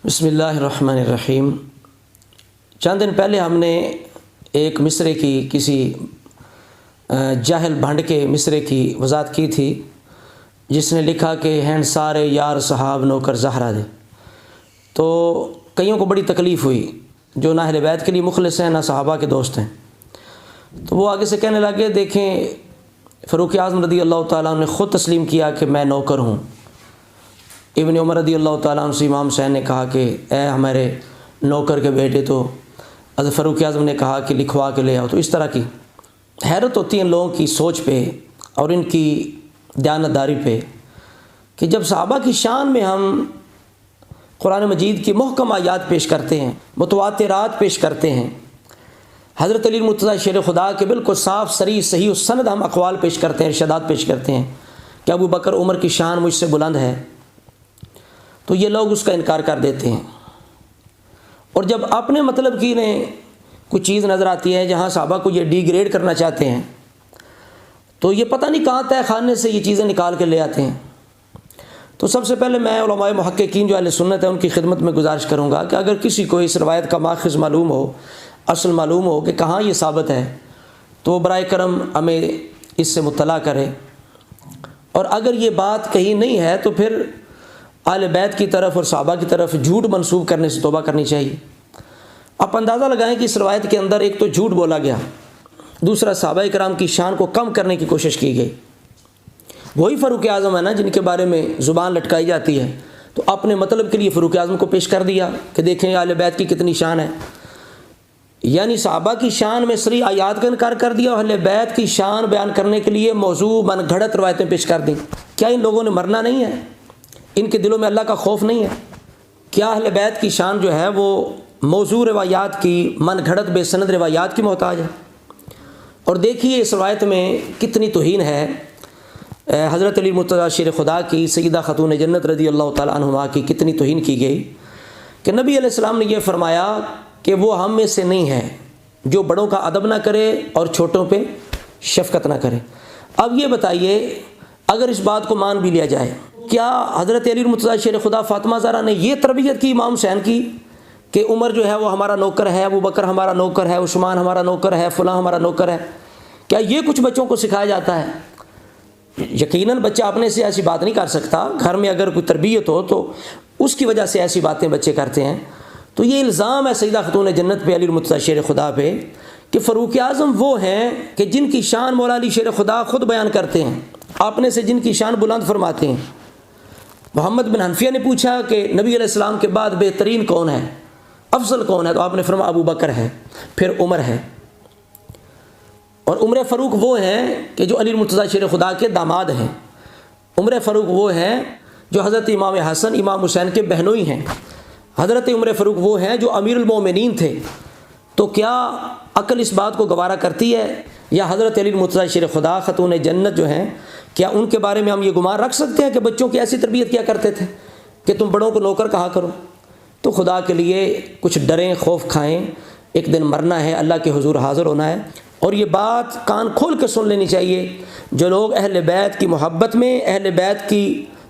بسم اللہ الرحمن الرحیم۔ چند دن پہلے ہم نے ایک مصرے کی کسی جاہل بھنڈ کے مصرے کی وضاحت کی تھی، جس نے لکھا کہ ہین سارے یار صحاب نوکر زہرا دے۔ تو کئیوں کو بڑی تکلیف ہوئی جو نہ اہل بیت کے لیے مخلص ہیں نہ صحابہ کے دوست ہیں۔ تو وہ آگے سے کہنے لگے، دیکھیں فاروق اعظم رضی اللہ تعالیٰ عنہ نے خود تسلیم کیا کہ میں نوکر ہوں۔ ابن عمر رضی اللہ تعالیٰ عنہ سے امام حسین نے کہا کہ اے ہمارے نوکر کے بیٹے، تو حضرت فاروق اعظم نے کہا کہ لکھوا کے لے آؤ۔ تو اس طرح کی حیرت ہوتی ہے ان لوگوں کی سوچ پہ اور ان کی دیانتداری پہ کہ جب صحابہ کی شان میں ہم قرآن مجید کی محکم آیات پیش کرتے ہیں، متواترات پیش کرتے ہیں، حضرت علی المرتضیٰ شیر خدا کے بالکل صاف صریح صحیح السند ہم اقوال پیش کرتے ہیں، ارشادات پیش کرتے ہیں کہ ابو بکر عمر کی شان مجھ سے بلند ہے، تو یہ لوگ اس کا انکار کر دیتے ہیں۔ اور جب اپنے مطلب کی انہیں کچھ چیز نظر آتی ہے جہاں صحابہ کو یہ ڈی گریڈ کرنا چاہتے ہیں، تو یہ پتہ نہیں کہاں تہ خانے سے یہ چیزیں نکال کے لے آتے ہیں۔ تو سب سے پہلے میں علماء محققین جو اہل سنت ہیں ان کی خدمت میں گزارش کروں گا کہ اگر کسی کو اس روایت کا ماخذ معلوم ہو، اصل معلوم ہو کہ کہاں یہ ثابت ہے، تو برائے کرم ہمیں اس سے مطلع کرے۔ اور اگر یہ بات کہیں نہیں ہے تو پھر اہل بیت کی طرف اور صحابہ کی طرف جھوٹ منسوب کرنے سے توبہ کرنی چاہیے۔ آپ اندازہ لگائیں کہ اس روایت کے اندر ایک تو جھوٹ بولا گیا، دوسرا صحابہ کرام کی شان کو کم کرنے کی کوشش کی گئی۔ وہی فاروق اعظم ہے نا جن کے بارے میں زبان لٹکائی جاتی ہے، تو اپنے مطلب کے لیے فاروق اعظم کو پیش کر دیا کہ دیکھیں اہل بیت کی کتنی شان ہے، یعنی صحابہ کی شان میں صریح آیات کا انکار کر دیا، اور اہل بیت کی شان بیان کرنے کے لیے موضوع من گھڑت روایتیں پیش کر دیں۔ کیا ان لوگوں نے مرنا نہیں ہے؟ ان کے دلوں میں اللہ کا خوف نہیں ہے؟ کیا اہل بیت کی شان جو ہے وہ موضوع روایات کی، من گھڑت بے سند روایات کی محتاج ہے؟ اور دیکھیے اس روایت میں کتنی توہین ہے حضرت علی المرتضیٰ شیر خدا کی، سیدہ خاتون جنت رضی اللہ تعالیٰ عنہا کی کتنی توہین کی گئی کہ نبی علیہ السلام نے یہ فرمایا کہ وہ ہم میں سے نہیں ہے جو بڑوں کا ادب نہ کرے اور چھوٹوں پہ شفقت نہ کرے۔ اب یہ بتائیے اگر اس بات کو مان بھی لیا جائے، کیا حضرت علی المرتضیٰ شیر خدا فاطمہ زہرا نے یہ تربیت کی امام حسین کی کہ عمر جو ہے وہ ہمارا نوکر ہے، ابو بکر ہمارا نوکر ہے، عثمان ہمارا نوکر ہے، فلاں ہمارا نوکر ہے؟ کیا یہ کچھ بچوں کو سکھایا جاتا ہے؟ یقیناً بچہ اپنے سے ایسی بات نہیں کر سکتا، گھر میں اگر کوئی تربیت ہو تو اس کی وجہ سے ایسی باتیں بچے کرتے ہیں۔ تو یہ الزام ہے سیدہ خاتون جنت پہ، علی المرتضیٰ شیر خدا پہ، کہ فاروق اعظم وہ ہیں کہ جن کی شان مولا علی شیر خدا خود بیان کرتے ہیں، اپنے سے جن کی شان بلند فرماتے ہیں۔ محمد بن حنفیہ نے پوچھا کہ نبی علیہ السلام کے بعد بہترین کون ہے، افضل کون ہے؟ تو آپ نے فرمایا ابو بکر ہے، پھر عمر ہے، اور عمر فاروق وہ ہیں کہ جو علی المرتضیٰ شیر خدا کے داماد ہیں۔ عمر فاروق وہ ہیں جو حضرت امام حسن امام حسین کے بہنوئی ہیں۔ حضرت عمر فاروق وہ ہیں جو امیر المومنین تھے۔ تو کیا عقل اس بات کو گوارا کرتی ہے، یا حضرت علی المرتضیٰ شیر خدا خاتون جنت جو ہیں، کیا ان کے بارے میں ہم یہ گمان رکھ سکتے ہیں کہ بچوں کی ایسی تربیت کیا کرتے تھے کہ تم بڑوں کو نوکر کہا کرو؟ تو خدا کے لیے کچھ ڈریں، خوف کھائیں، ایک دن مرنا ہے، اللہ کے حضور حاضر ہونا ہے۔ اور یہ بات کان کھول کے سن لینی چاہیے، جو لوگ اہل بیت کی محبت میں اہل بیت کی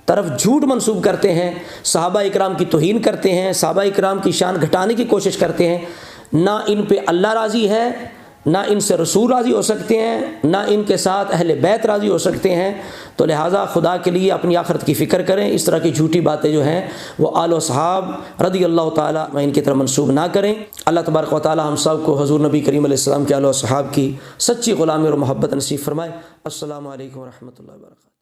طرف جھوٹ منسوب کرتے ہیں، صحابہ اکرام کی توہین کرتے ہیں، صحابہ اکرام کی شان گھٹانے کی کوشش کرتے ہیں، نہ ان پہ اللہ راضی ہے، نہ ان سے رسول راضی ہو سکتے ہیں، نہ ان کے ساتھ اہل بیت راضی ہو سکتے ہیں۔ تو لہٰذا خدا کے لیے اپنی آخرت کی فکر کریں، اس طرح کی جھوٹی باتیں جو ہیں وہ آل و صحاب رضی اللہ تعالیٰ ان کی طرف منسوب نہ کریں۔ اللہ تبارک و تعالیٰ ہم سب کو حضور نبی کریم علیہ السلام کے آل و صحاب کی سچی غلامی اور محبت نصیب فرمائے۔ السلام علیکم ورحمۃ اللہ وبرکاتہ۔